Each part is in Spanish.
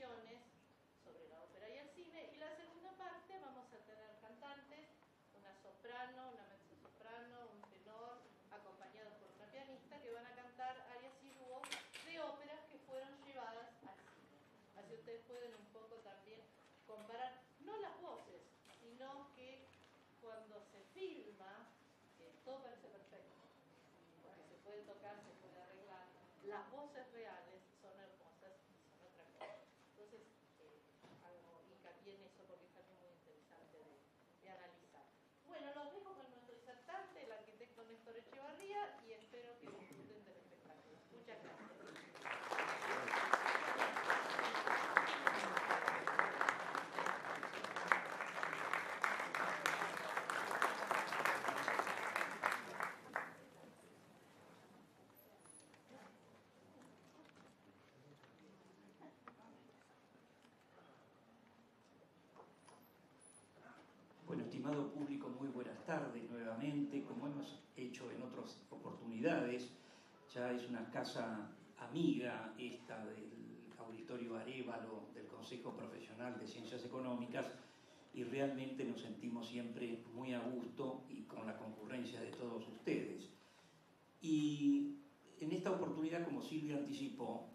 reflexiones sobre la ópera y el cine, y la segunda parte vamos a tener cantantes, una soprano, una mezzosoprano, un tenor, acompañados por una pianista, que van a cantar arias y dúos de óperas que fueron llevadas al cine. Así ustedes pueden un poco también comparar, no las voces, sino que cuando se filma, todo parece perfecto, porque se puede tocar, se puede arreglar, las voces reales son hermosas y son otra cosa. Entonces, hago hincapié en eso porque es algo muy interesante de analizar. Bueno, los dejo con nuestro disertante, el arquitecto Néstor Echevarría, y espero que disfruten del espectáculo. Muchas gracias. Bueno, estimado público, muy buenas tardes nuevamente. Como hemos hecho en otras oportunidades, ya es una casa amiga esta del Auditorio Arévalo del Consejo Profesional de Ciencias Económicas, y realmente nos sentimos siempre muy a gusto y con la concurrencia de todos ustedes. Y en esta oportunidad, como Silvia anticipó,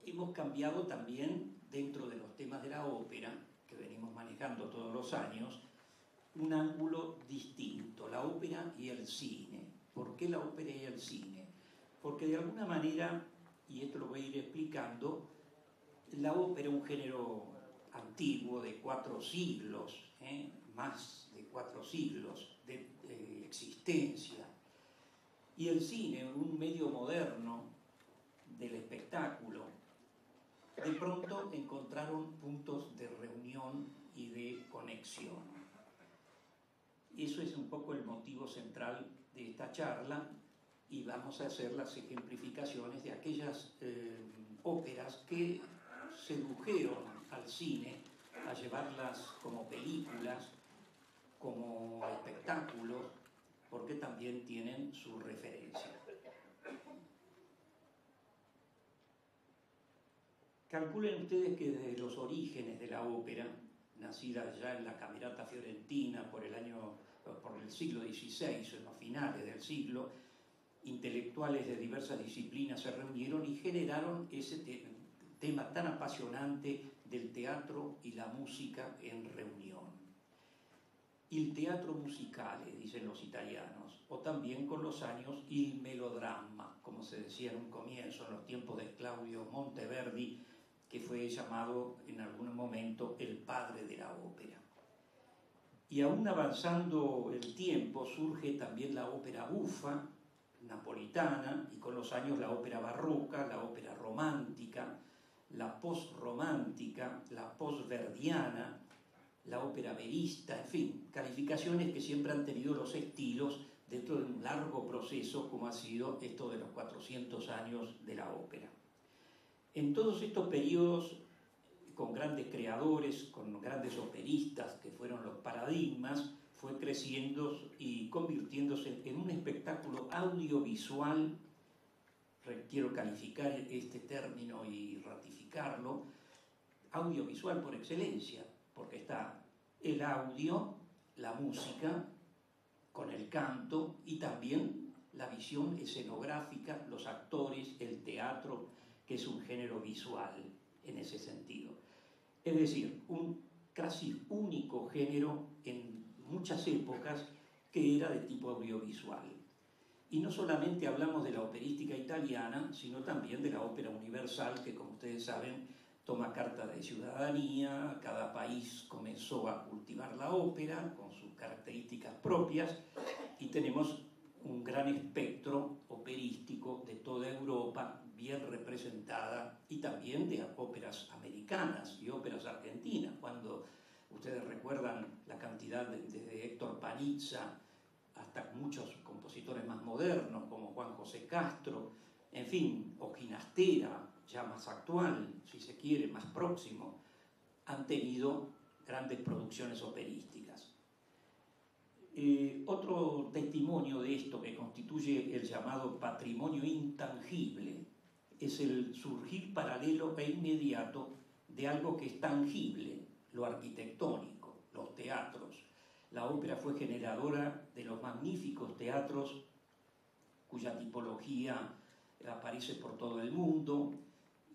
hemos cambiado también dentro de los temas de la ópera, que venimos manejando todos los años, un ángulo distinto, la ópera y el cine. ¿Por qué la ópera y el cine? Porque de alguna manera, y esto lo voy a ir explicando, la ópera es un género antiguo de 4 siglos, más de 4 siglos de existencia, y el cine, un medio moderno del espectáculo, de pronto encontraron puntos de reunión y de conexión. Eso es un poco el motivo central de esta charla, y vamos a hacer las ejemplificaciones de aquellas óperas que sedujeron al cine a llevarlas como películas, como espectáculos, porque también tienen su referencia. Calculen ustedes que desde los orígenes de la ópera, nacida ya en la Camerata Fiorentina por el siglo XVI, en los finales del siglo, intelectuales de diversas disciplinas se reunieron y generaron ese tema tan apasionante del teatro y la música en reunión. Il teatro musicale, dicen los italianos, o también con los años il melodramma, como se decía en un comienzo, en los tiempos de Claudio Monteverdi, que fue llamado en algún momento el padre de la ópera. Y aún avanzando el tiempo, surge también la ópera bufa, napolitana, y con los años la ópera barroca, la ópera romántica, la postromántica, la postverdiana, la ópera verista, en fin, calificaciones que siempre han tenido los estilos dentro de un largo proceso como ha sido esto de los 400 años de la ópera. En todos estos periodos, con grandes creadores, con grandes operistas que fueron los paradigmas, fue creciendo y convirtiéndose en un espectáculo audiovisual. Quiero calificar este término y ratificarlo, audiovisual por excelencia, porque está el audio, la música, con el canto, y también la visión escenográfica, los actores, el teatro, que es un género visual en ese sentido. Es decir, un casi único género en muchas épocas que era de tipo audiovisual. Y no solamente hablamos de la operística italiana, sino también de la ópera universal, que, como ustedes saben, toma carta de ciudadanía. Cada país comenzó a cultivar la ópera con sus características propias, y tenemos un gran espectro operístico de toda Europa bien representada, y también de óperas americanas y óperas argentinas. Cuando ustedes recuerdan la cantidad desde Héctor Panizza hasta muchos compositores más modernos como Juan José Castro, en fin, o Ginastera, ya más actual, si se quiere, más próximo, han tenido grandes producciones operísticas. Otro testimonio de esto, que constituye el llamado patrimonio intangible, es el surgir paralelo e inmediato de algo que es tangible, lo arquitectónico, los teatros. La ópera fue generadora de los magníficos teatros cuya tipología aparece por todo el mundo,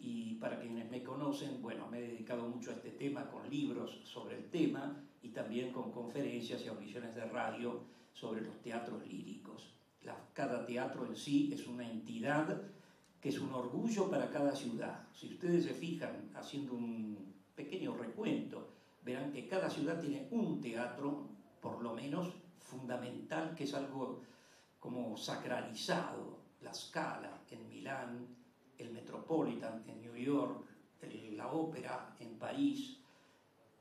y para quienes me conocen, bueno, me he dedicado mucho a este tema con libros sobre el tema y también con conferencias y audiciones de radio sobre los teatros líricos. Cada teatro en sí es una entidad que es un orgullo para cada ciudad. Si ustedes se fijan, haciendo un pequeño recuento, verán que cada ciudad tiene un teatro, por lo menos fundamental, que es algo como sacralizado. La Scala en Milán, el Metropolitan en New York, la Ópera en París,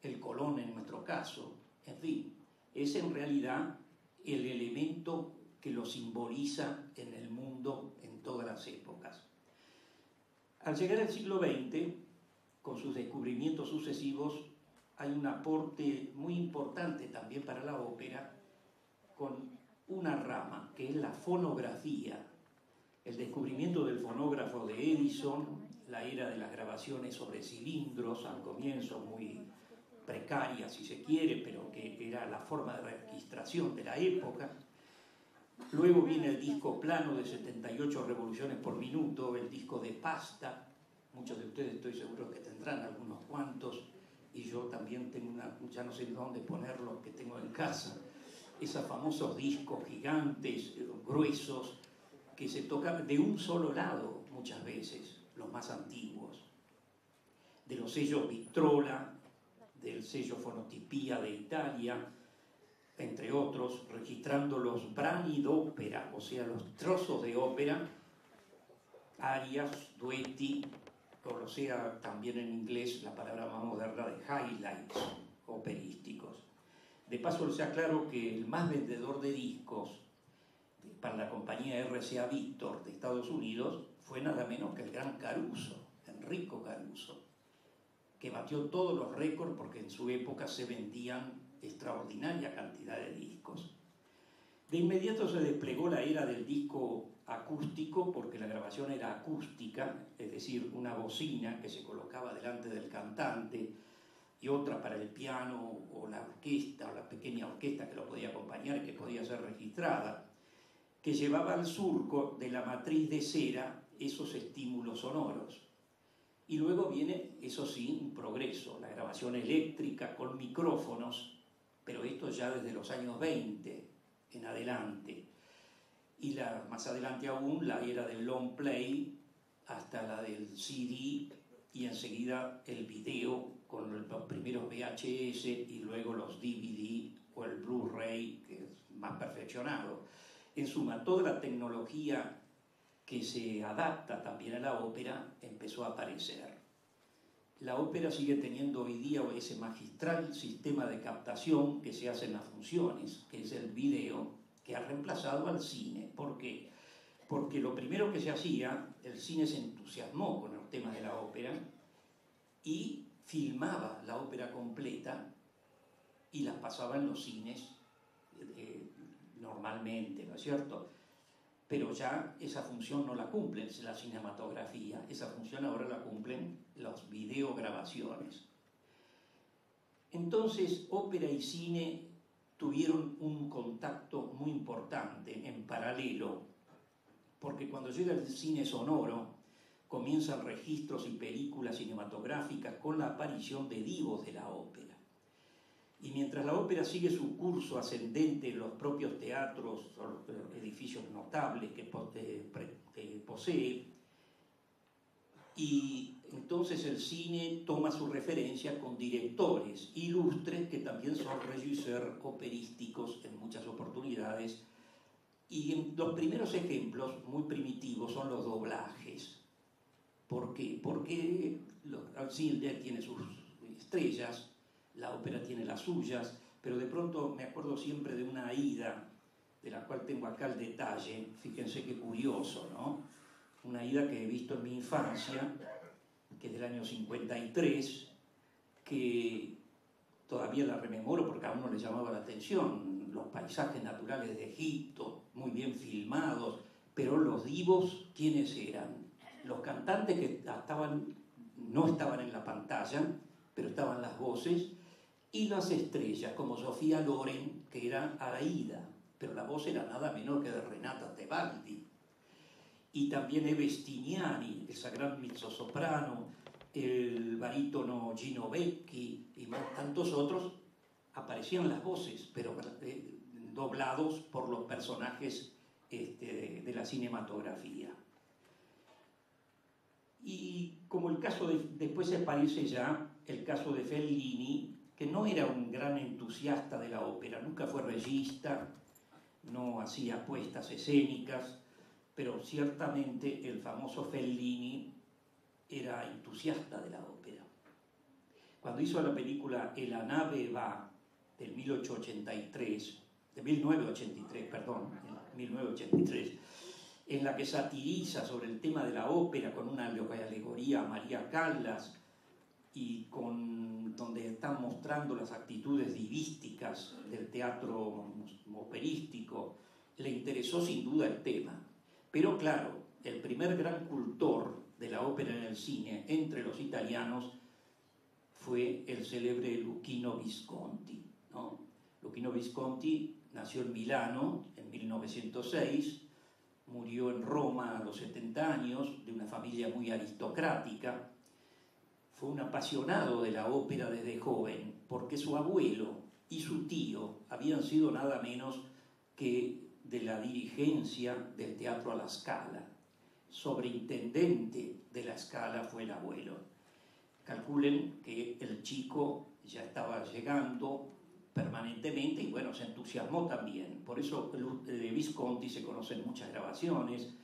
el Colón en nuestro caso, en fin, es en realidad el elemento que lo simboliza en el mundo en todas las épocas. Al llegar al siglo XX, con sus descubrimientos sucesivos, hay un aporte muy importante también para la ópera, con una rama que es la fonografía. El descubrimiento del fonógrafo de Edison, la era de las grabaciones sobre cilindros, al comienzo muy precaria si se quiere, pero que era la forma de registración de la época. Luego viene el disco plano de 78 revoluciones por minuto, el disco de pasta. Muchos de ustedes estoy seguro que tendrán algunos cuantos, y yo también tengo ya no sé dónde ponerlos, que tengo en casa. Esos famosos discos gigantes, gruesos, que se tocan de un solo lado muchas veces, los más antiguos. De los sellos Victrola, del sello Fonotipia de Italia, entre otros, registrando los brani d'opera, o sea, los trozos de ópera, arias, duetti, o sea, también en inglés la palabra más moderna de highlights operísticos. De paso, sea claro que el más vendedor de discos para la compañía RCA Victor de Estados Unidos fue nada menos que el gran Caruso, Enrico Caruso, que batió todos los récords porque en su época se vendían extraordinaria cantidad de discos. De inmediato se desplegó la era del disco acústico, porque la grabación era acústica, es decir, una bocina que se colocaba delante del cantante y otra para el piano o la orquesta o la pequeña orquesta que lo podía acompañar y que podía ser registrada, que llevaba al surco de la matriz de cera esos estímulos sonoros. Y luego viene, eso sí, un progreso, la grabación eléctrica con micrófonos, pero esto ya desde los años 20 en adelante. Y más adelante aún la era del long play hasta la del CD, y enseguida el video con los primeros VHS y luego los DVD o el Blu-ray, que es más perfeccionado. En suma, toda la tecnología que se adapta también a la ópera empezó a aparecer. La ópera sigue teniendo hoy día ese magistral sistema de captación que se hace en las funciones, que es el video, que ha reemplazado al cine. ¿Por qué? Porque lo primero que se hacía, el cine se entusiasmó con los temas de la ópera y filmaba la ópera completa y las pasaba en los cines normalmente, ¿no es cierto? Pero ya esa función no la cumplen la cinematografía, esa función ahora la cumplen las videograbaciones. Entonces, ópera y cine tuvieron un contacto muy importante en paralelo, porque cuando llega el cine sonoro, comienzan registros y películas cinematográficas con la aparición de divos de la ópera. Y mientras la ópera sigue su curso ascendente en los propios teatros o los edificios notables que posee, y entonces el cine toma su referencia con directores ilustres que también son regisseurs operísticos en muchas oportunidades. Y los primeros ejemplos muy primitivos son los doblajes. ¿Por qué? Porque el cine tiene sus estrellas, la ópera tiene las suyas, pero de pronto me acuerdo siempre de una Aida, de la cual tengo acá el detalle, fíjense qué curioso, ¿no? Una Aida que he visto en mi infancia, que es del año 53, que todavía la rememoro porque a uno le llamaba la atención, los paisajes naturales de Egipto, muy bien filmados, pero los divos, ¿quiénes eran? los cantantes que no estaban en la pantalla, pero estaban las voces, y las estrellas, como Sofía Loren, que era Aida, pero la voz era nada menor que de Renata Tebaldi. Y también Eve Stignani, esa gran mezzosoprano, el barítono Gino Becchi y tantos otros, aparecían las voces, pero doblados por los personajes de la cinematografía. Y como el caso después se aparece ya el caso de Fellini, que no era un gran entusiasta de la ópera, nunca fue regista, no hacía puestas escénicas, pero ciertamente el famoso Fellini era entusiasta de la ópera. Cuando hizo la película El la nave va, del 1983, en la que satiriza sobre el tema de la ópera con una alegoría a María Callas y donde están mostrando las actitudes divísticas del teatro operístico, le interesó sin duda el tema. Pero claro, el primer gran cultor de la ópera en el cine entre los italianos fue el célebre Luchino Visconti, ¿no? Luchino Visconti nació en Milano en 1906, murió en Roma a los 70 años, de una familia muy aristocrática. Fue un apasionado de la ópera desde joven, porque su abuelo y su tío habían sido nada menos que de la dirigencia del Teatro alla Scala. Sobreintendente de la Scala fue el abuelo. Calculen que el chico ya estaba llegando permanentemente y bueno, se entusiasmó también. Por eso de Visconti se conocen muchas grabaciones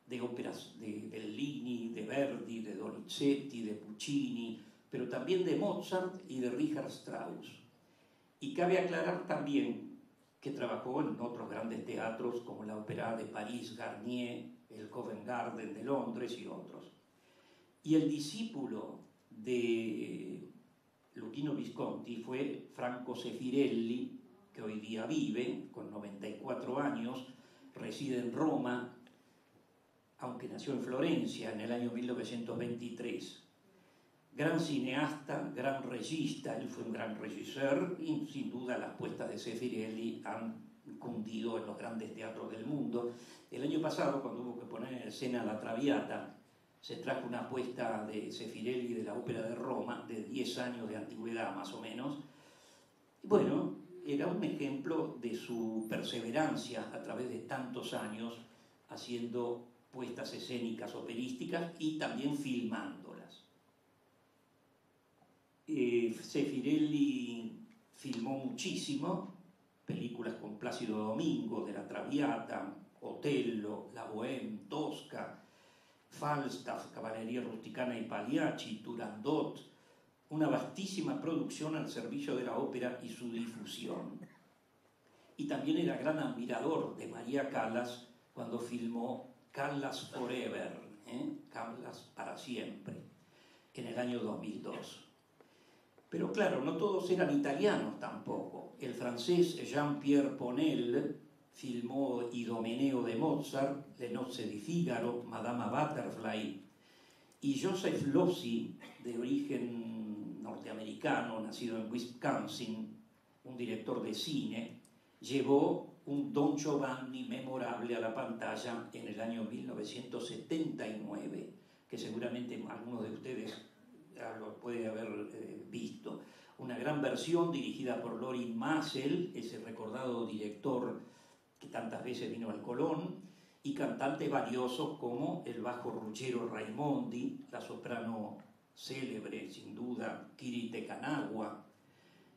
de óperas de Bellini, de Verdi, de Donizetti, de Puccini, pero también de Mozart y de Richard Strauss. Y cabe aclarar también que trabajó en otros grandes teatros como la Ópera de París, Garnier, el Covent Garden de Londres y otros. Y el discípulo de Luchino Visconti fue Franco Sefirelli, que hoy día vive con 94 años, reside en Roma, aunque nació en Florencia en el año 1923. Gran cineasta, gran regista, él fue un gran regisseur y sin duda las puestas de Sefirelli han cundido en los grandes teatros del mundo. El año pasado, cuando hubo que poner en escena La Traviata, se trajo una puesta de Sefirelli de la Ópera de Roma, de 10 años de antigüedad más o menos. Bueno, era un ejemplo de su perseverancia a través de tantos años haciendo puestas escénicas operísticas y también filmándolas. Sefirelli filmó muchísimo, películas con Plácido Domingo, de La Traviata, Otello, La Bohème, Tosca, Falstaff, Cavalleria Rusticana y Pagliacci, Turandot, una vastísima producción al servicio de la ópera y su difusión. Y también era gran admirador de María Callas cuando filmó Callas Forever, Callas para siempre, en el año 2002. Pero claro, no todos eran italianos tampoco. El francés Jean-Pierre Ponel filmó Idomeneo de Mozart, Le nozze di Figaro, Madama Butterfly, y Joseph Losey, de origen norteamericano, nacido en Wisconsin, un director de cine, llevó un Don Giovanni memorable a la pantalla en el año 1979, que seguramente algunos de ustedes lo puede haber visto. Una gran versión dirigida por Lorin Maazel, ese recordado director que tantas veces vino al Colón, y cantantes valiosos como el bajo Ruggero Raimondi, la soprano célebre, sin duda, Kirite Kanagua,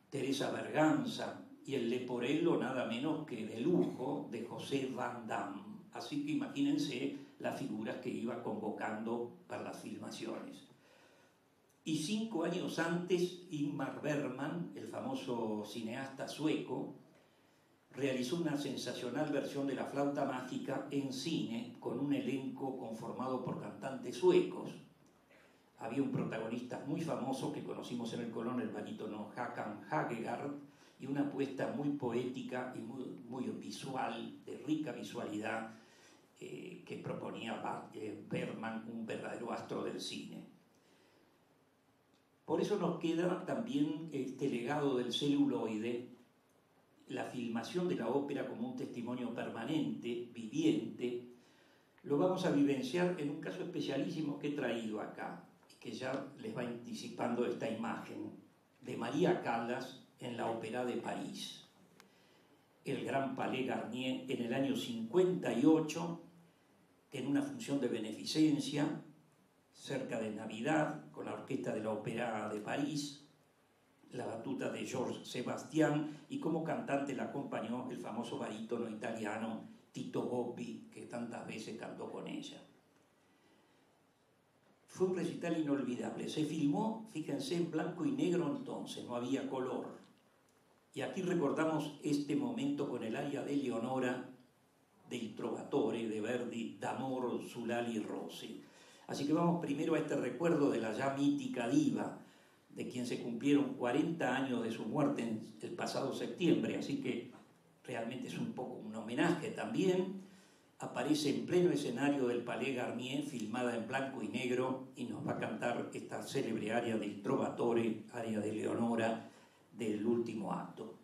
Teresa Berganza, y el leporello nada menos que de lujo de José Van Damme. Así que imagínense las figuras que iba convocando para las filmaciones. Y 5 años antes, Ingmar Bergman, el famoso cineasta sueco, realizó una sensacional versión de La Flauta Mágica en cine con un elenco conformado por cantantes suecos. Había un protagonista muy famoso que conocimos en el Colón, el barítono Håkan Hagegard, y una puesta muy poética y muy visual, de rica visualidad, que proponía Bergman, un verdadero astro del cine. Por eso nos queda también este legado del celuloide, la filmación de la ópera como un testimonio permanente, viviente. Lo vamos a vivenciar en un caso especialísimo que he traído acá, y que ya les va anticipando esta imagen, de María Callas en la Ópera de París. El Gran Palais Garnier en el año 58, en una función de beneficencia, cerca de Navidad, con la orquesta de la Ópera de París, la batuta de Georges Sebastián, y como cantante la acompañó el famoso barítono italiano Tito Gobbi, que tantas veces cantó con ella. Fue un recital inolvidable. Se filmó, fíjense, en blanco y negro entonces, no había color. Y aquí recordamos este momento con el aria de Leonora, del Trovatore, de Verdi, d'Amor, Sulali y Rossi. Así que vamos primero a este recuerdo de la ya mítica diva, de quien se cumplieron 40 años de su muerte el pasado septiembre, así que realmente es un poco un homenaje también. Aparece en pleno escenario del Palais Garnier, filmada en blanco y negro, y nos va a cantar esta célebre aria del Trovatore, aria de Leonora, del último acto.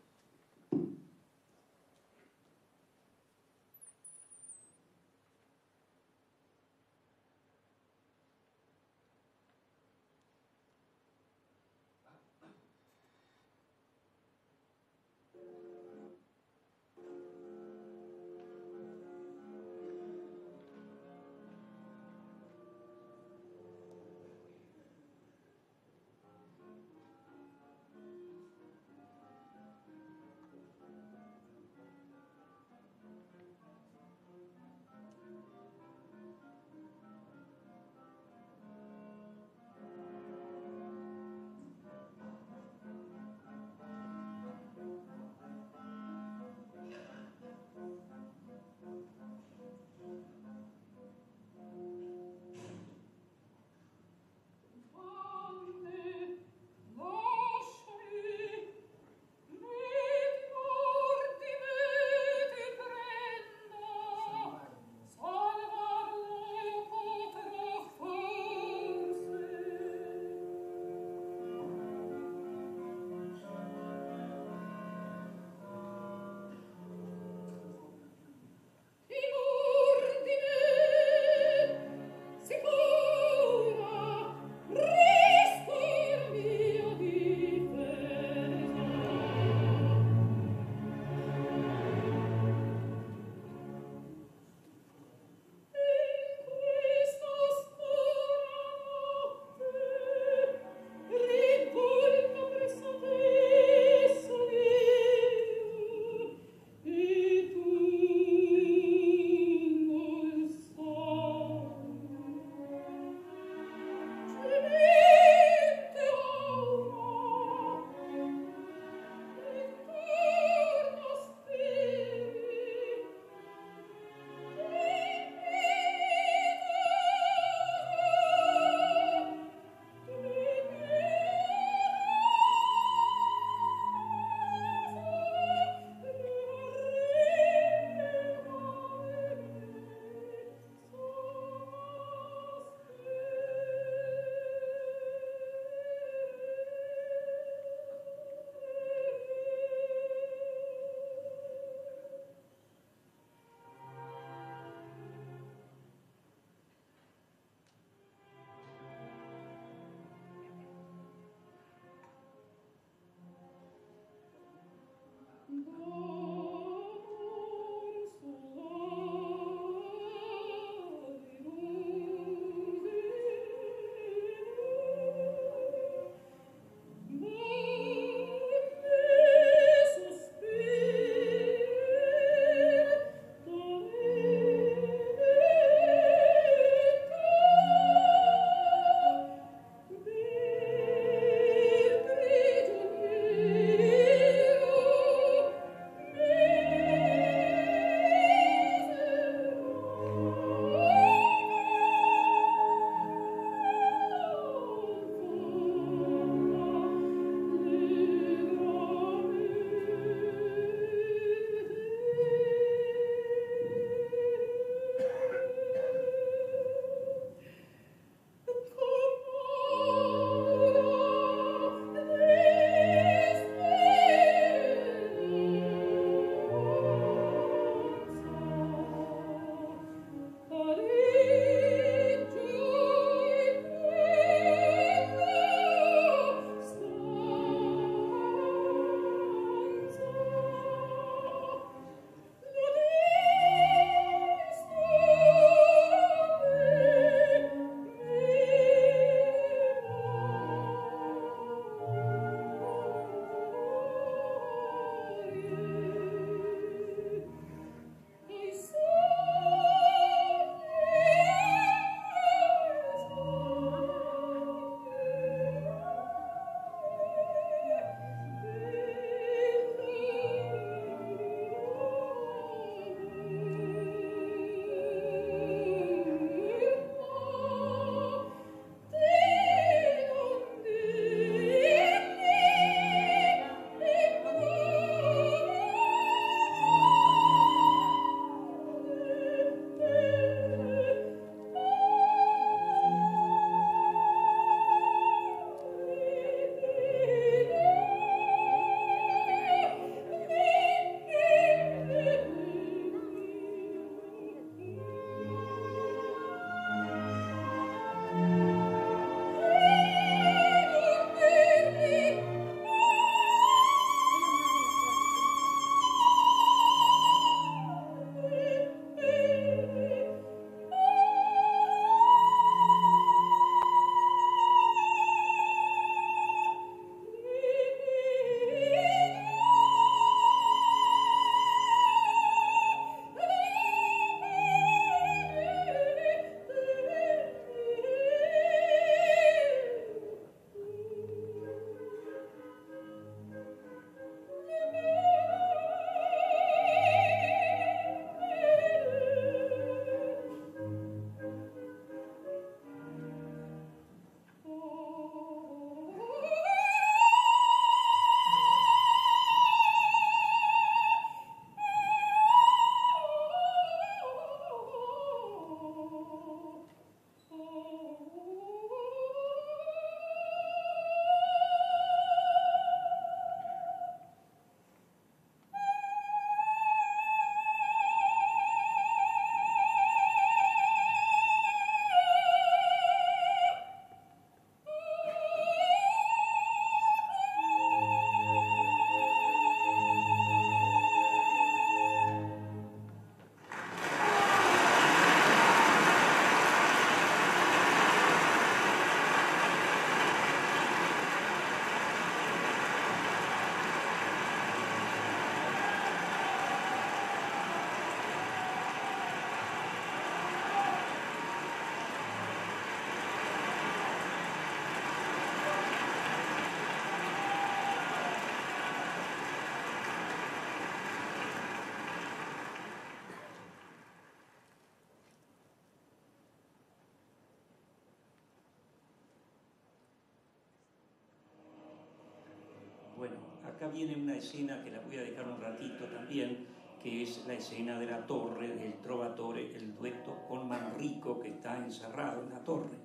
acá viene una escena que la voy a dejar un ratito también, que es la escena de la torre, del Trovatore, el dueto con Manrico, que está encerrado en la torre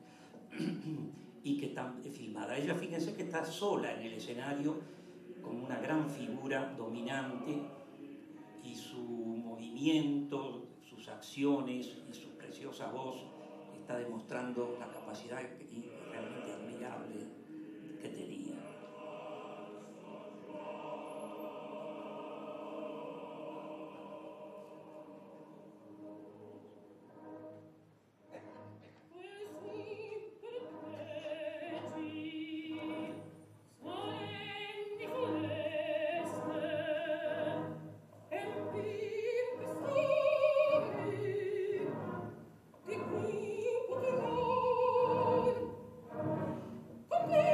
y que está filmada. Ella, fíjense que está sola en el escenario, como una gran figura dominante, y su movimiento, sus acciones y su preciosa voz está demostrando la capacidad realmente admirable que tenía. Come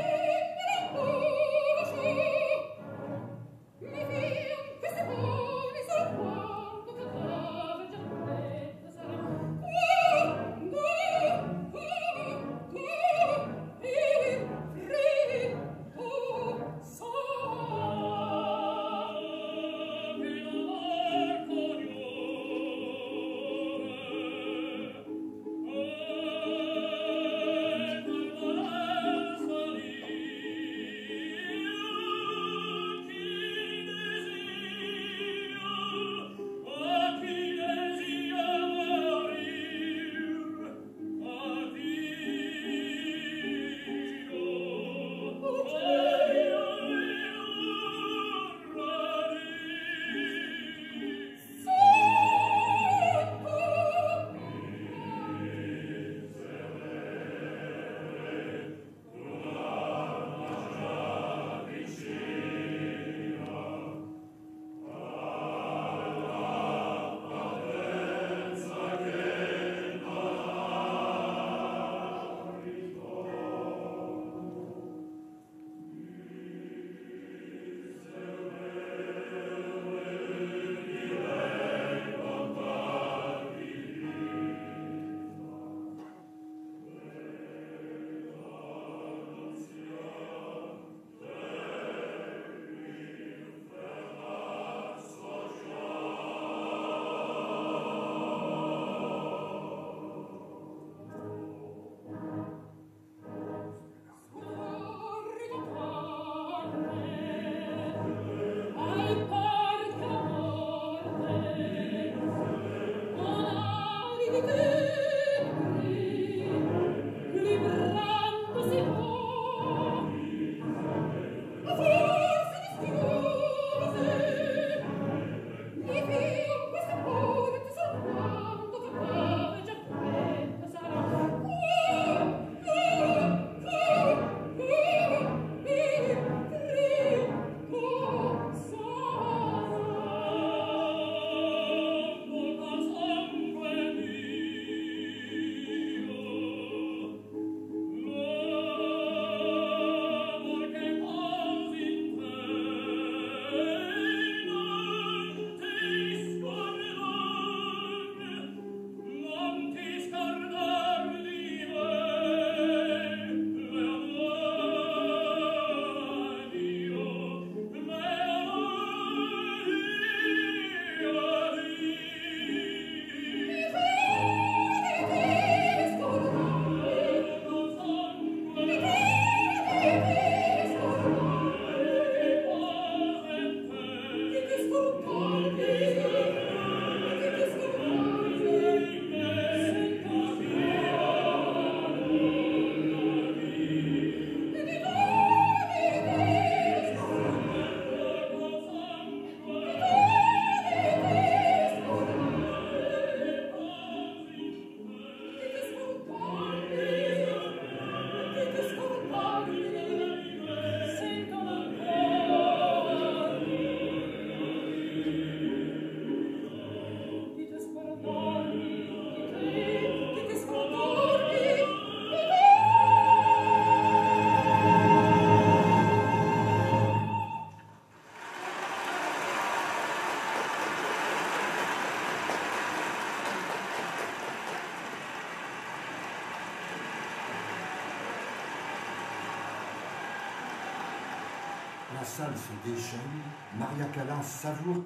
La salle se déchaîne. Maria Callas savoure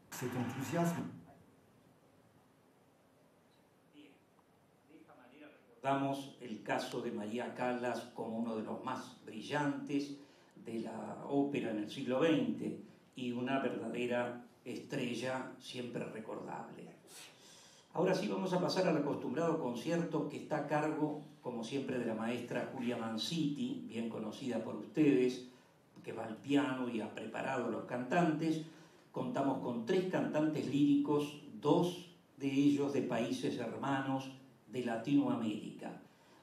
cet enthousiasme. Damos el caso de María Callas como uno de los más brillantes de la ópera en el siglo XX y una verdadera estrella siempre recordable. Ahora sí vamos a pasar al acostumbrado concierto que está a cargo, como siempre, de la maestra Julia Manziti, bien conocida por ustedes, que va al piano y ha preparado a los cantantes. Contamos con 3 cantantes líricos, 2 de ellos de países hermanos de Latinoamérica.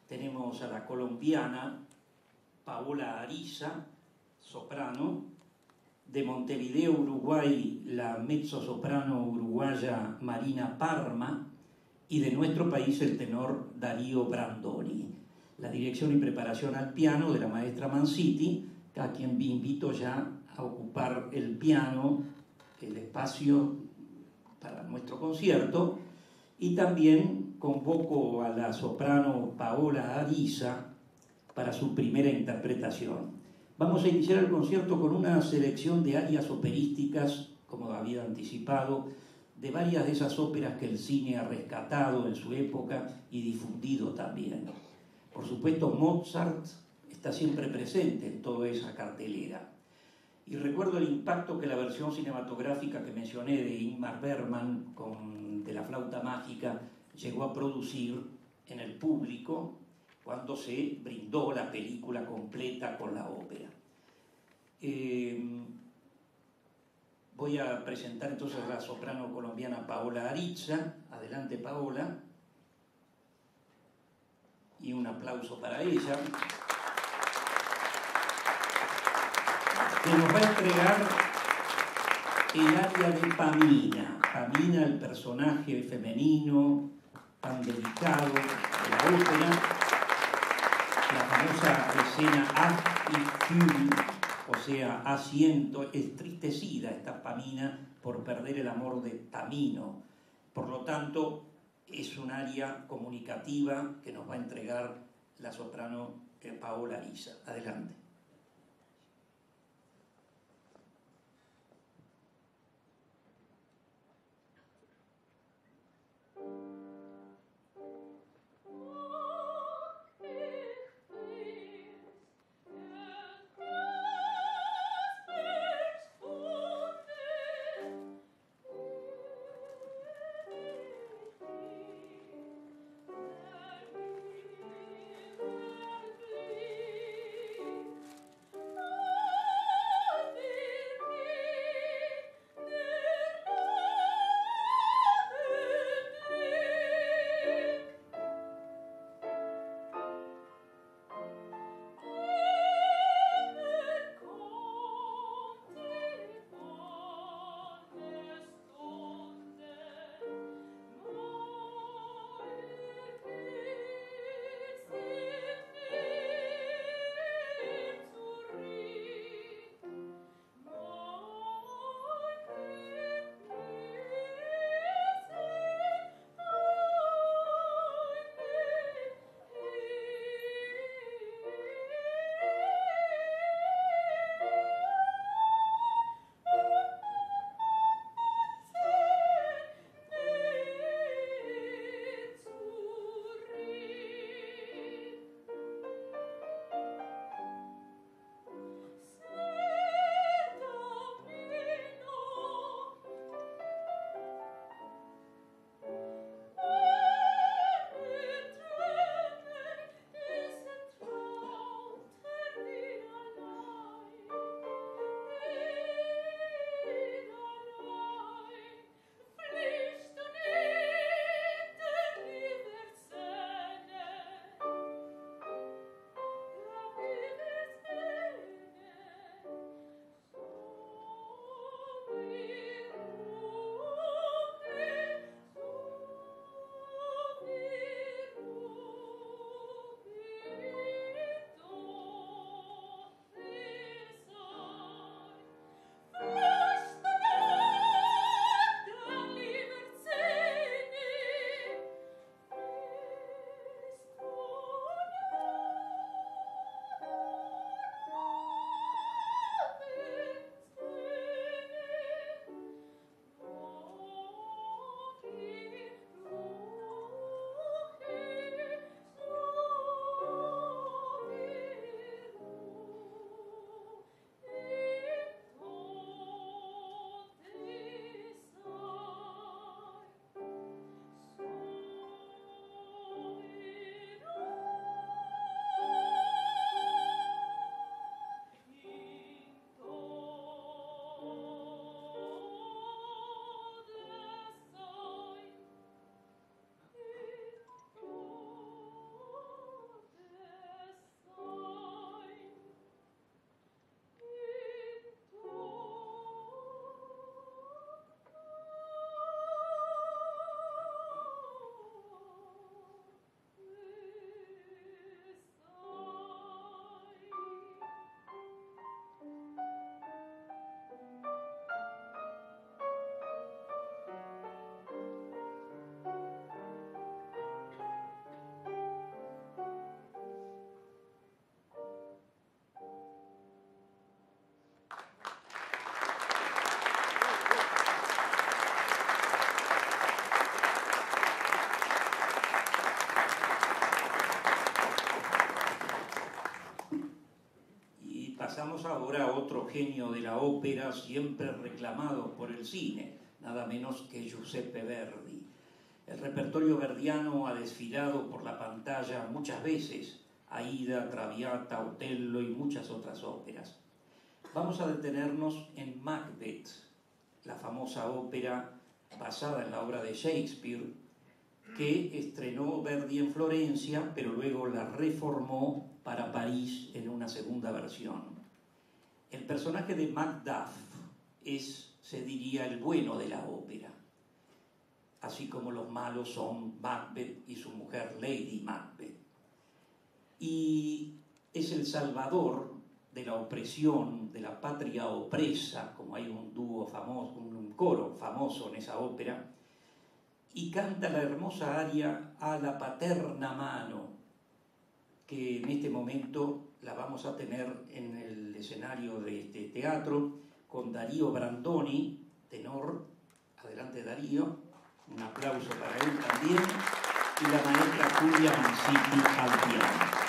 Tenemos a la colombiana Paola Ariza, soprano, de Montevideo, Uruguay, la mezzosoprano uruguaya Marina Parma, y de nuestro país el tenor Darío Brandoni. La dirección y preparación al piano de la maestra Manziti, a quien invito ya a ocupar el piano, el espacio para nuestro concierto, y también convoco a la soprano Paola Ariza para su primera interpretación. Vamos a iniciar el concierto con una selección de arias operísticas, como había anticipado, de varias de esas óperas que el cine ha rescatado en su época y difundido también. Por supuesto, Mozart está siempre presente en toda esa cartelera. Y recuerdo el impacto que la versión cinematográfica que mencioné de Ingmar Bergman, de la flauta mágica, llegó a producir en el público cuando se brindó la película completa con la ópera. Voy a presentar entonces a la soprano colombiana Paola Ariza. Adelante, Paola. Y un aplauso para ella. Que nos va a entregar el área de Pamina. Pamina, el personaje femenino tan delicado de la ópera. La famosa escena Ach ich fühl, o sea, asiento, es tristecida esta Pamina por perder el amor de Tamino. Por lo tanto, es un área comunicativa que nos va a entregar la soprano Paola Ariza. Adelante. escuchamos ahora a otro genio de la ópera, siempre reclamado por el cine, nada menos que Giuseppe Verdi. El repertorio verdiano ha desfilado por la pantalla muchas veces, Aida, Traviata, Otello y muchas otras óperas. Vamos a detenernos en Macbeth, la famosa ópera basada en la obra de Shakespeare, que estrenó Verdi en Florencia, pero luego la reformó para París en una segunda versión. El personaje de Macduff es, se diría, el bueno de la ópera, así como los malos son Macbeth y su mujer Lady Macbeth. Y es el salvador de la opresión, de la patria opresa, como hay un dúo famoso, un coro famoso en esa ópera, y canta la hermosa aria A la paterna mano, que en este momento la vamos a tener en el escenario de este teatro con Darío Brandoni, tenor. Adelante, Darío, un aplauso para él también, y la maestra Julia Mancini al piano.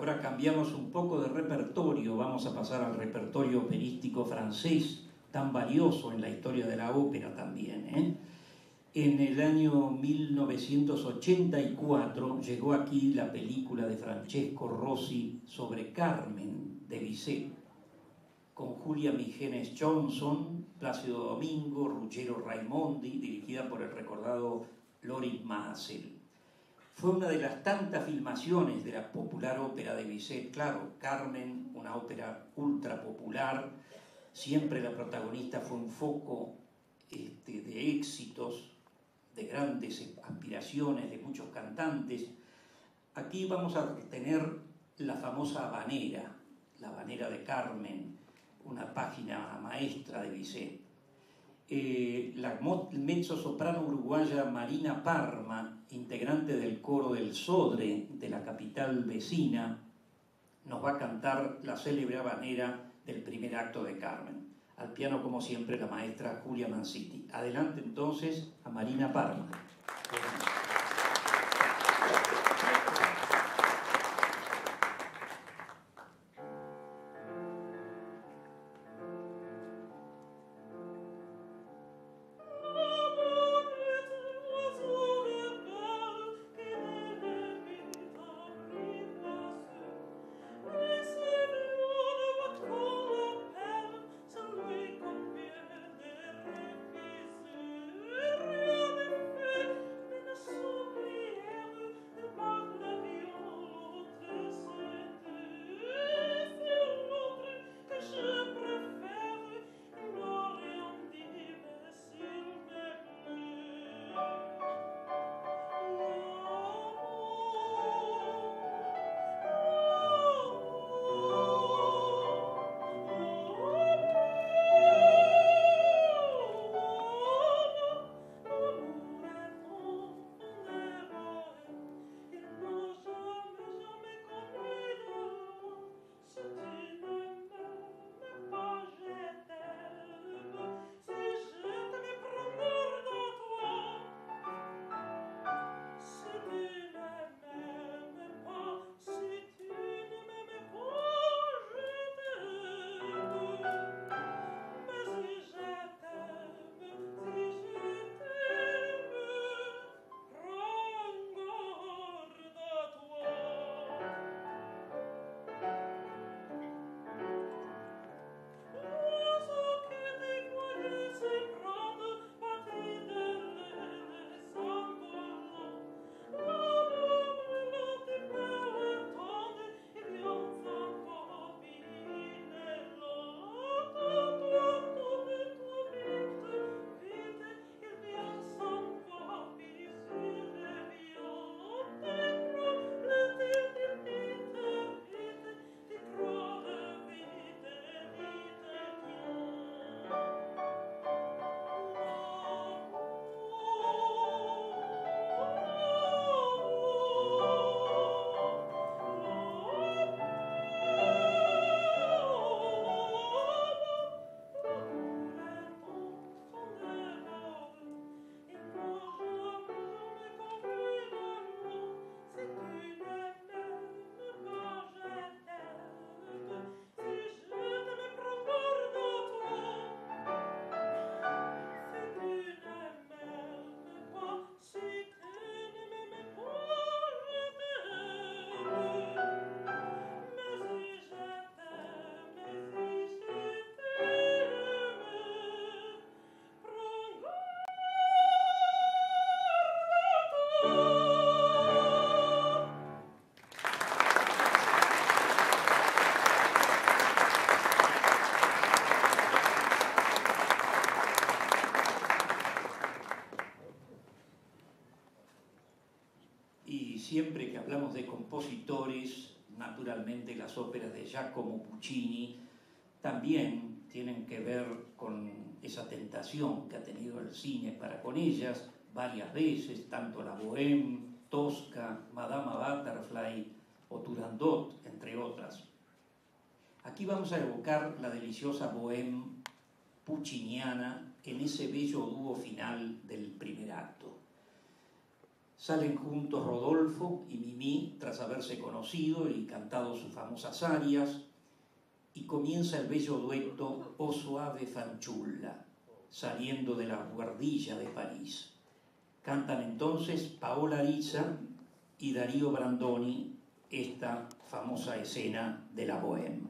Ahora cambiamos un poco de repertorio, vamos a pasar al repertorio operístico francés, tan valioso en la historia de la ópera también, ¿eh? En el año 1984 llegó aquí la película de Francesco Rossi sobre Carmen de Bizet, con Julia Migenes Johnson, Plácido Domingo, Ruggero Raimondi, dirigida por el recordado Loris Maazel. Fue una de las tantas filmaciones de la popular ópera de Bizet. Claro, Carmen, una ópera ultra popular, siempre la protagonista fue un foco de éxitos, de grandes aspiraciones de muchos cantantes. Aquí vamos a tener la famosa habanera, la habanera de Carmen, una página maestra de Bizet. La mezzosoprano uruguaya Marina Parma, integrante del coro del Sodre de la capital vecina, nos va a cantar la célebre habanera del primer acto de Carmen. Al piano, como siempre, la maestra Julia Mancini. Adelante entonces a Marina Parma. Siempre que hablamos de compositores, naturalmente las óperas de Giacomo Puccini también tienen que ver con esa tentación que ha tenido el cine para con ellas varias veces, tanto la Bohème, Tosca, Madama Butterfly o Turandot, entre otras. Aquí vamos a evocar la deliciosa Bohème pucciniana en ese bello dúo final del primer acto. Salen juntos Rodolfo y Mimì tras haberse conocido y cantado sus famosas arias, y comienza el bello dueto O suave fanciulla, saliendo de la buhardilla de París. Cantan entonces Paola Arisa y Darío Brandoni esta famosa escena de la Bohème.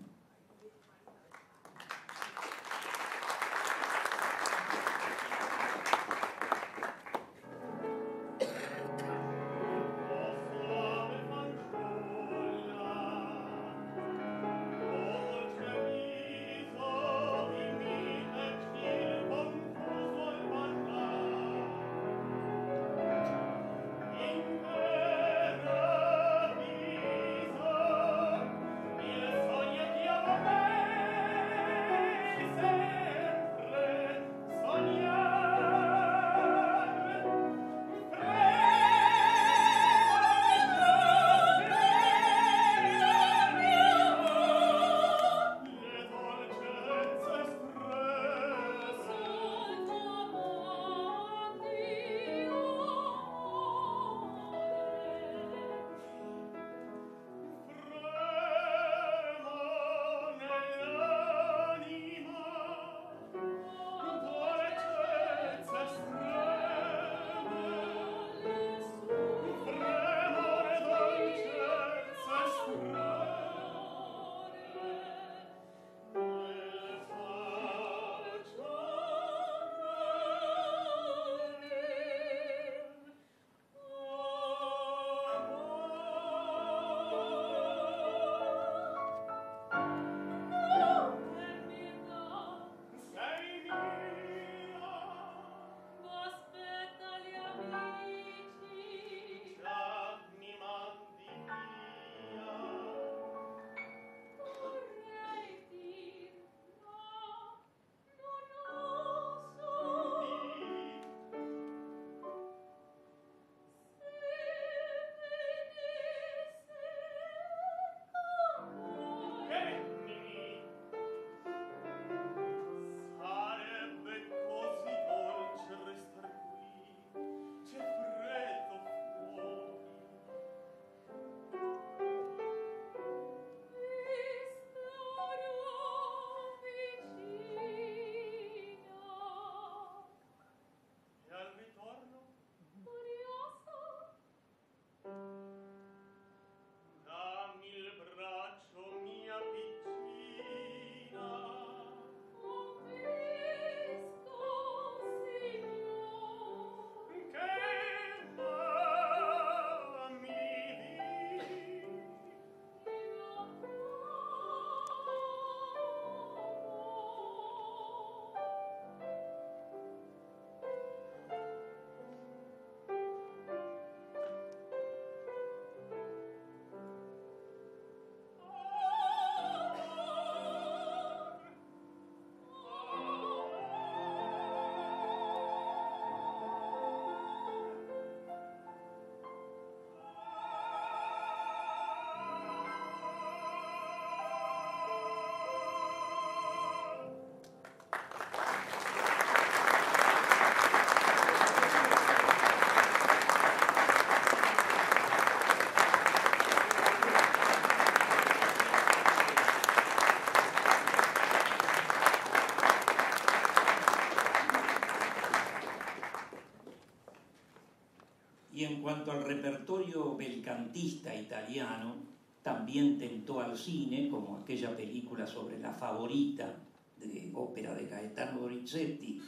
en cuanto al repertorio belcantista italiano, también tentó al cine, como aquella película sobre La Favorita, de ópera de Gaetano Donizetti.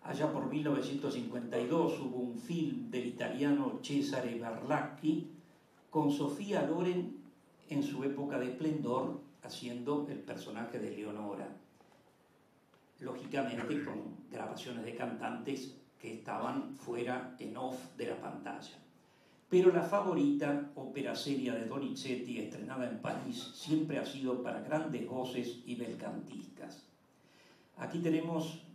Allá por 1952 hubo un film del italiano Cesare Barlacchi con Sofía Loren en su época de esplendor, haciendo el personaje de Leonora, lógicamente con grabaciones de cantantes que estaban fuera, en off de la pantalla. Pero La Favorita, ópera seria de Donizetti, estrenada en París, siempre ha sido para grandes voces y belcantistas. Aquí tenemos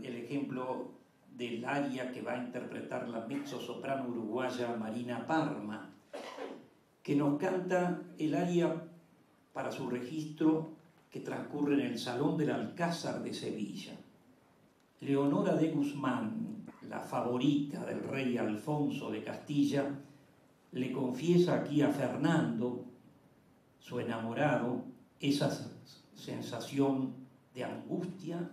el ejemplo del aria que va a interpretar la mezzosoprano uruguaya Marina Parma, que nos canta el aria para su registro que transcurre en el Salón del Alcázar de Sevilla. Leonora de Guzmán, la favorita del rey Alfonso de Castilla, le confiesa aquí a Fernando, su enamorado, esa sensación de angustia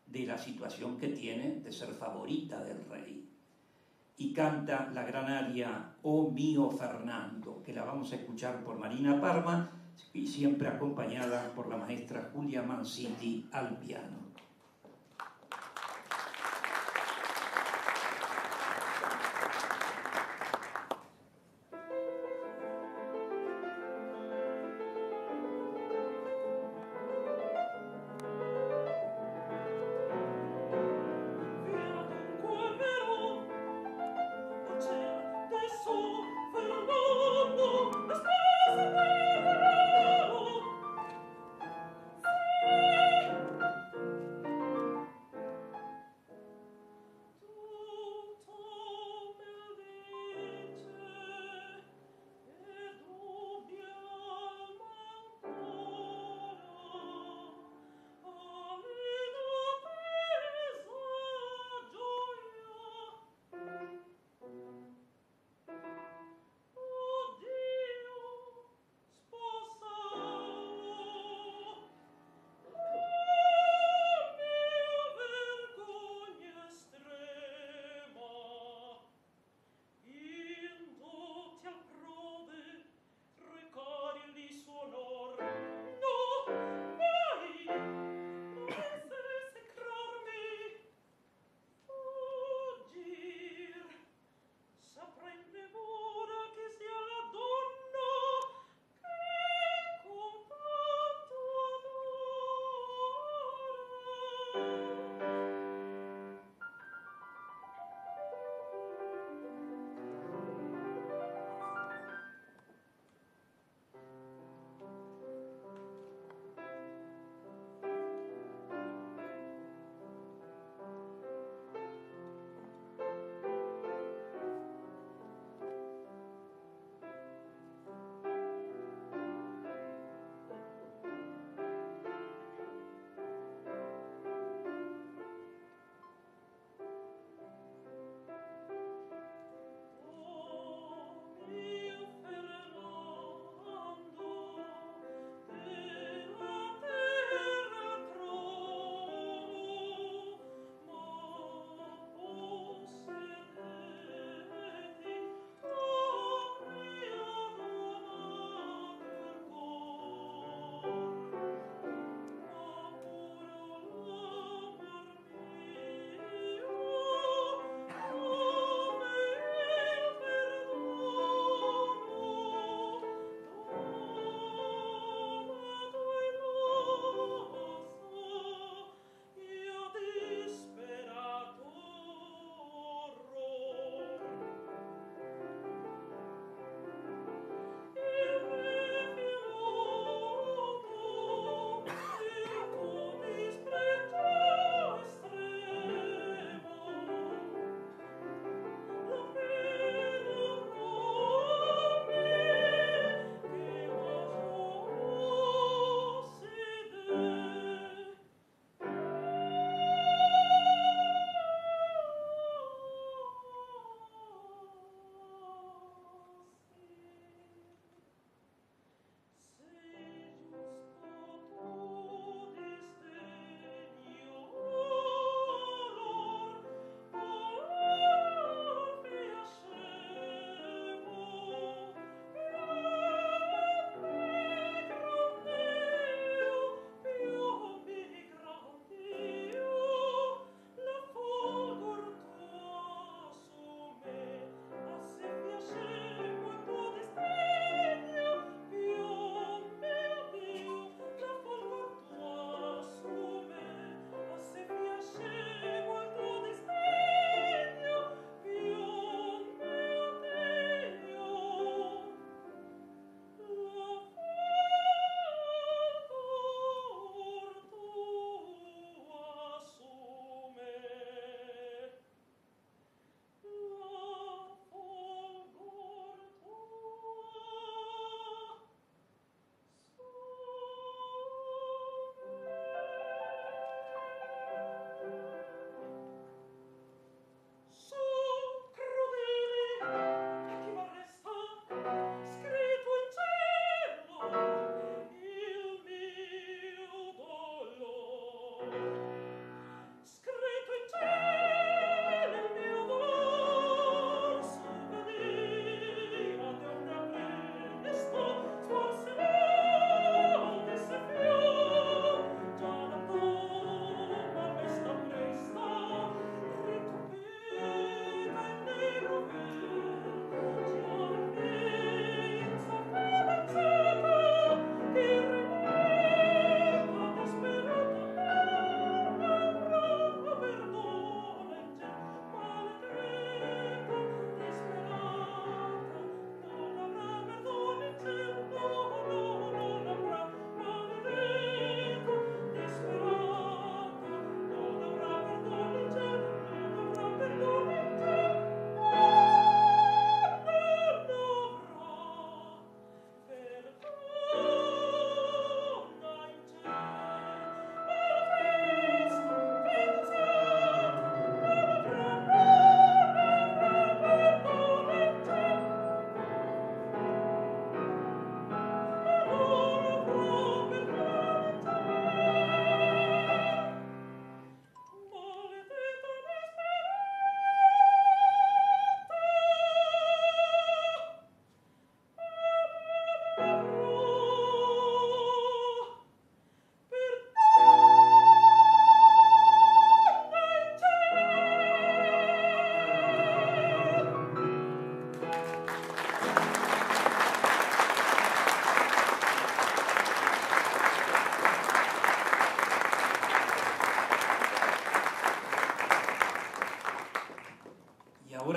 de la situación que tiene de ser favorita del rey. Y canta la gran aria Oh mío Fernando, que la vamos a escuchar por Marina Parma y siempre acompañada por la maestra Julia Mancini al piano.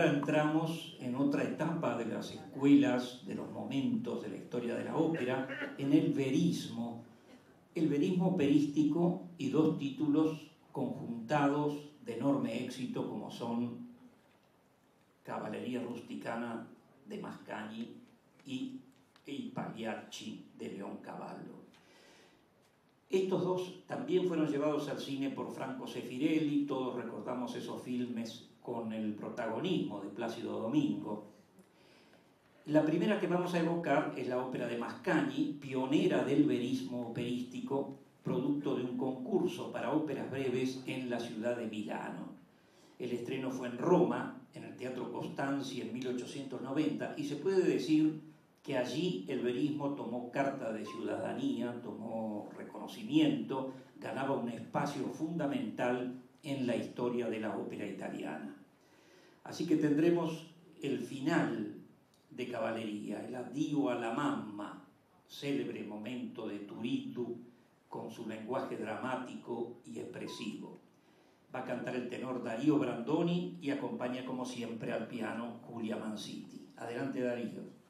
ahora entramos en otra etapa de las escuelas, de los momentos de la historia de la ópera, en el verismo operístico, y dos títulos conjuntados de enorme éxito como son Cavalleria Rusticana de Mascagni y Il Pagliacci de Leoncavallo. Estos dos también fueron llevados al cine por Franco Sefirelli. Todos recordamos esos filmes con el protagonismo de Plácido Domingo. La primera que vamos a evocar es la ópera de Mascagni, pionera del verismo operístico, producto de un concurso para óperas breves en la ciudad de Milano. El estreno fue en Roma, en el Teatro Costanzi, en 1890, y se puede decir que allí el verismo tomó carta de ciudadanía, tomó reconocimiento, ganaba un espacio fundamental en la historia de la ópera italiana. Así que tendremos el final de Cavalleria, el addio a la mamma, célebre momento de Turiddu con su lenguaje dramático y expresivo. Va a cantar el tenor Darío Brandoni y acompaña como siempre al piano Julia Manziti. Adelante, Darío.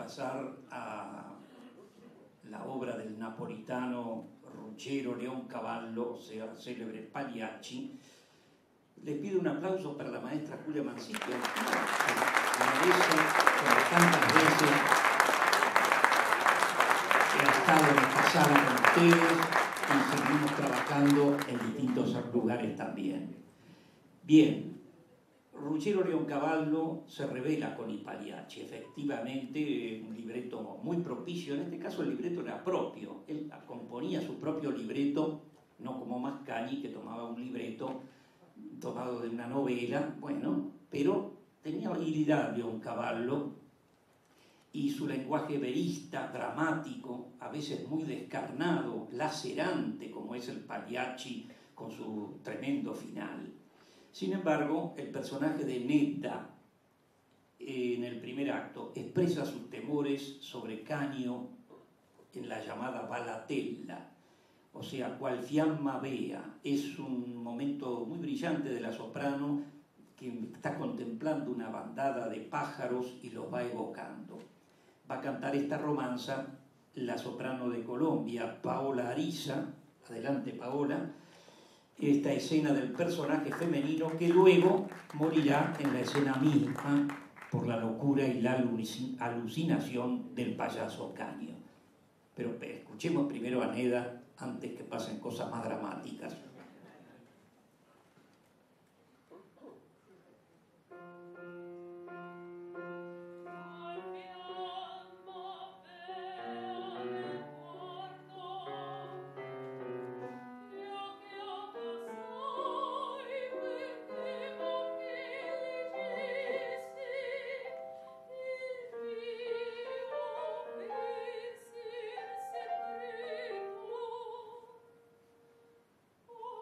pasar a la obra del napolitano Ruggero Leoncavallo, o sea, célebre Pagliacci, les pido un aplauso para la maestra Julia Mancilla, que merece, como tantas veces que ha estado en esta sala con ustedes y seguimos trabajando en distintos lugares también. Bien, Ruggero Leoncavallo se revela con I Pagliacci, efectivamente un libreto muy propicio, en este caso el libreto era propio, él componía su propio libreto, no como Mascagni que tomaba un libreto tomado de una novela, bueno, pero tenía habilidad Leoncavallo y su lenguaje verista, dramático, a veces muy descarnado, lacerante, como es el Pagliacci con su tremendo final. Sin embargo, el personaje de Netta en el primer acto expresa sus temores sobre Canio en la llamada Balatella, o sea, cual fiamma vea. Es un momento muy brillante de la soprano que está contemplando una bandada de pájaros y los va evocando. Va a cantar esta romanza la soprano de Colombia, Paola Ariza. Adelante, Paola. Esta escena del personaje femenino que luego morirá en la escena misma por la locura y la alucinación del payaso Canio. Pero escuchemos primero a Neda antes que pasen cosas más dramáticas. Oh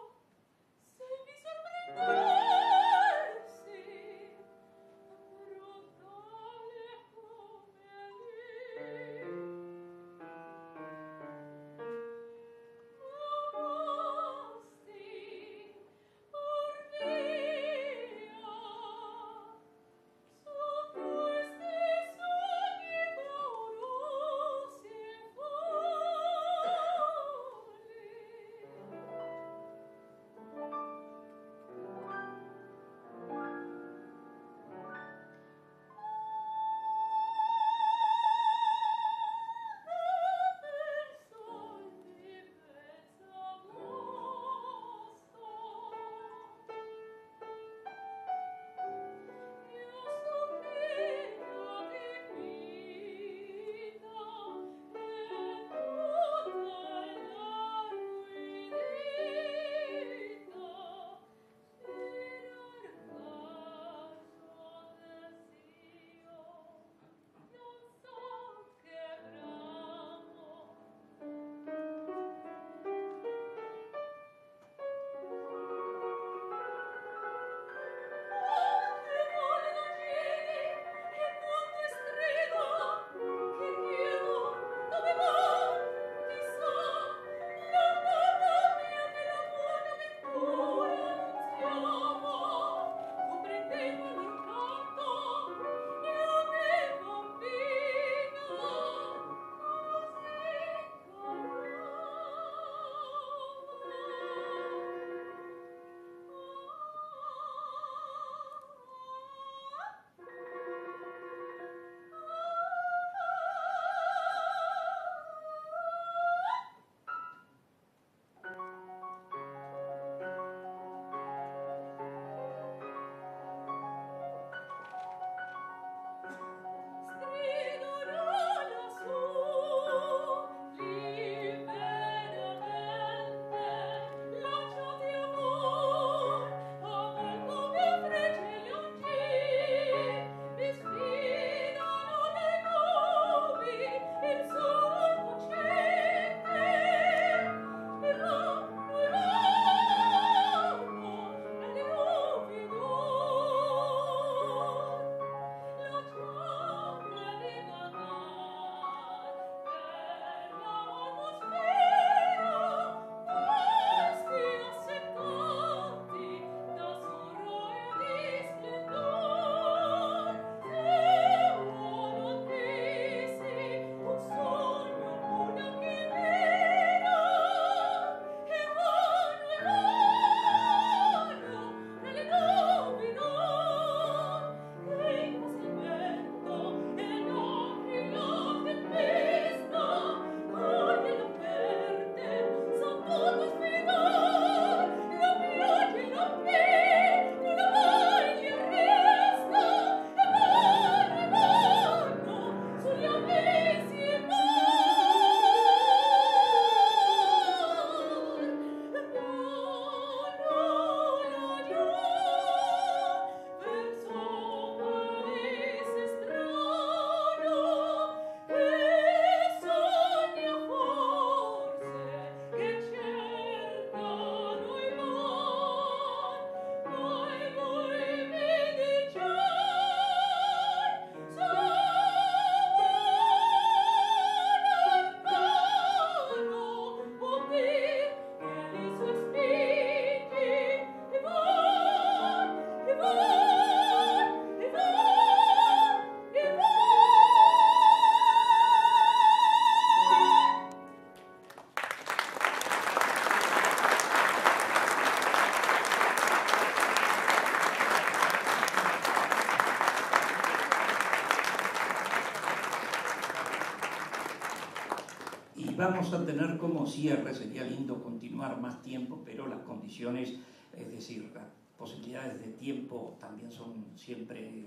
vamos a tener como cierre, sería lindo continuar más tiempo, pero las condiciones, es decir, las posibilidades de tiempo también son siempre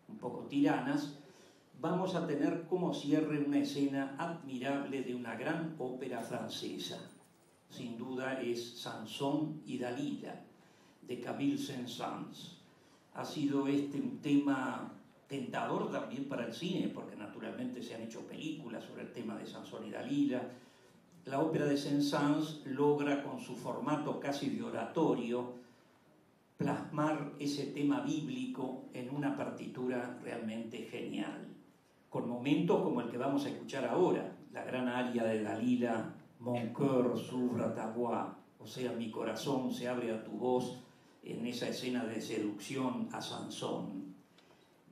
un poco tiranas. Vamos a tener como cierre una escena admirable de una gran ópera francesa. Sin duda es Sansón y Dalila, de Camille Saint-Saëns. Ha sido un tema tentador también para el cine, porque naturalmente se han hecho películas sobre el tema de Sansón y Dalila. La ópera de Saint-Saëns logra, con su formato casi de oratorio, plasmar ese tema bíblico en una partitura realmente genial, con momentos como el que vamos a escuchar ahora, la gran aria de Dalila, Mon cœur s'ouvre à ta voix, o sea, mi corazón se abre a tu voz, en esa escena de seducción a Sansón.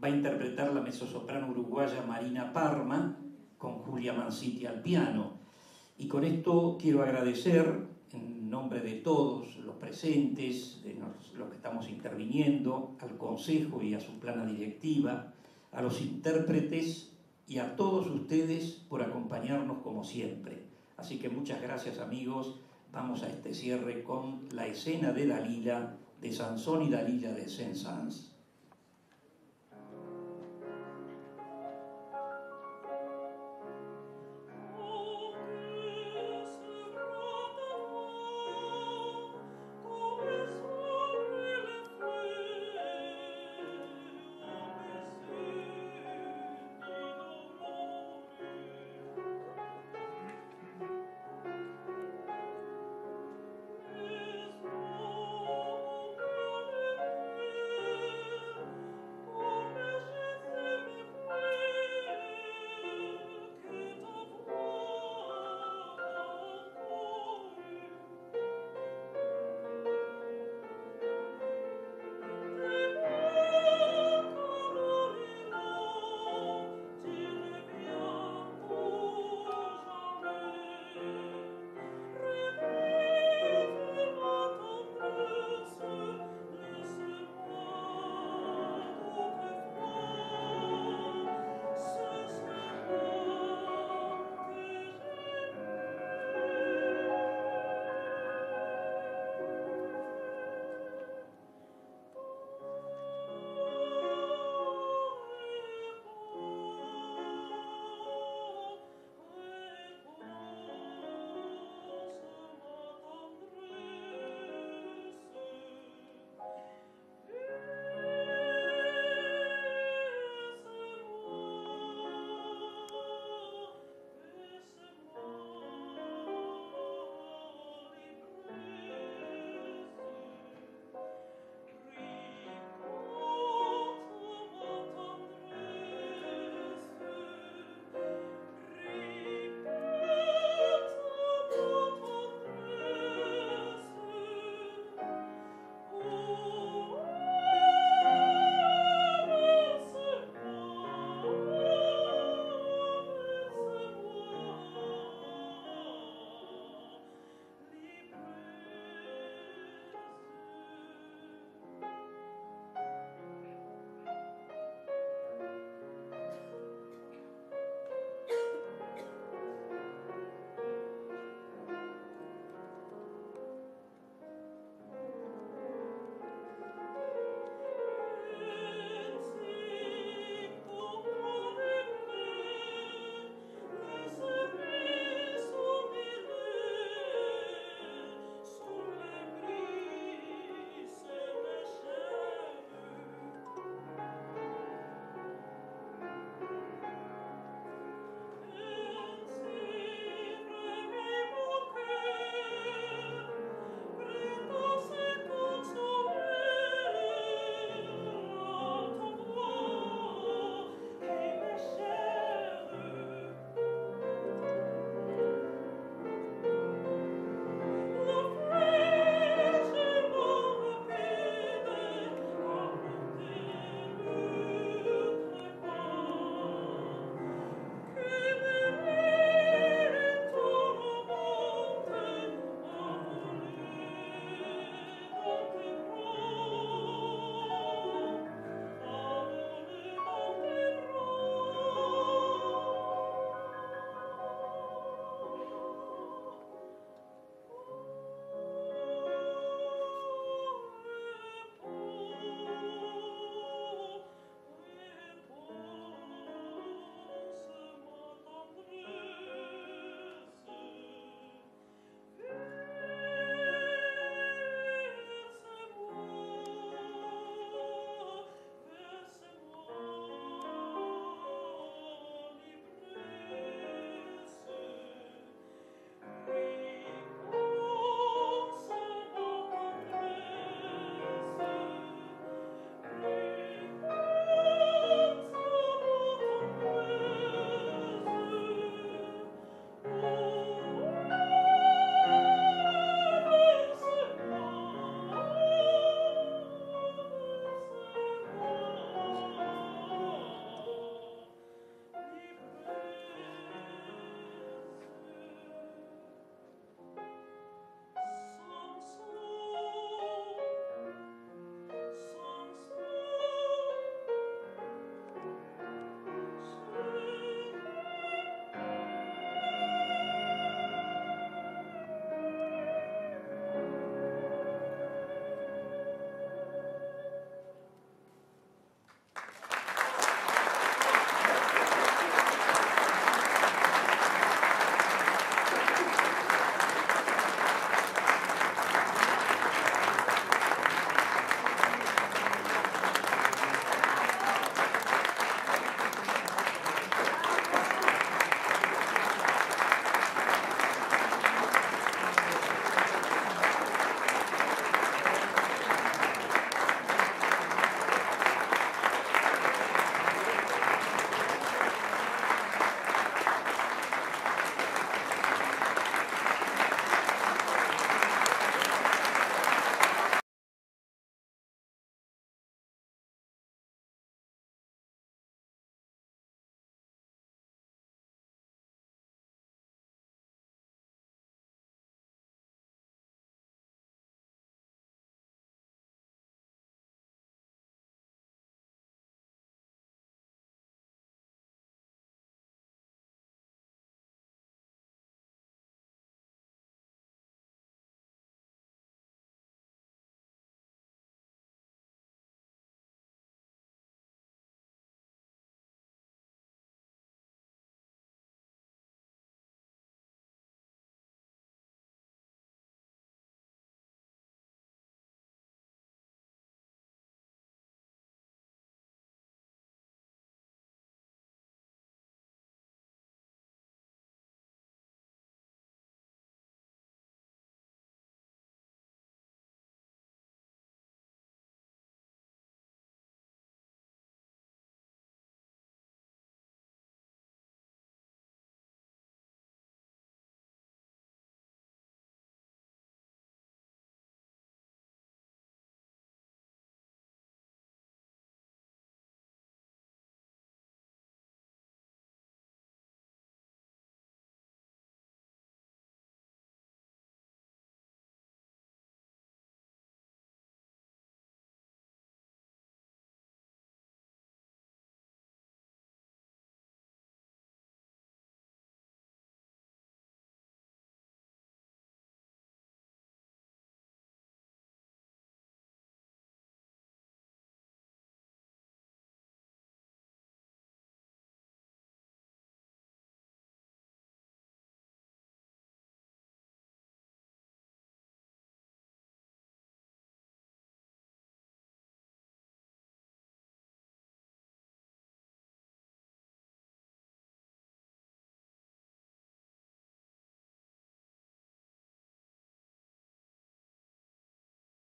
Va a interpretar la mezzosoprano uruguaya Marina Parma, con Julia Manciti al piano. Y con esto quiero agradecer, en nombre de todos los presentes, de los que estamos interviniendo, al Consejo y a su plana directiva, a los intérpretes y a todos ustedes por acompañarnos como siempre. Así que muchas gracias, amigos. Vamos a este cierre con la escena de Dalila, de Sansón y Dalila de Saint-Saëns.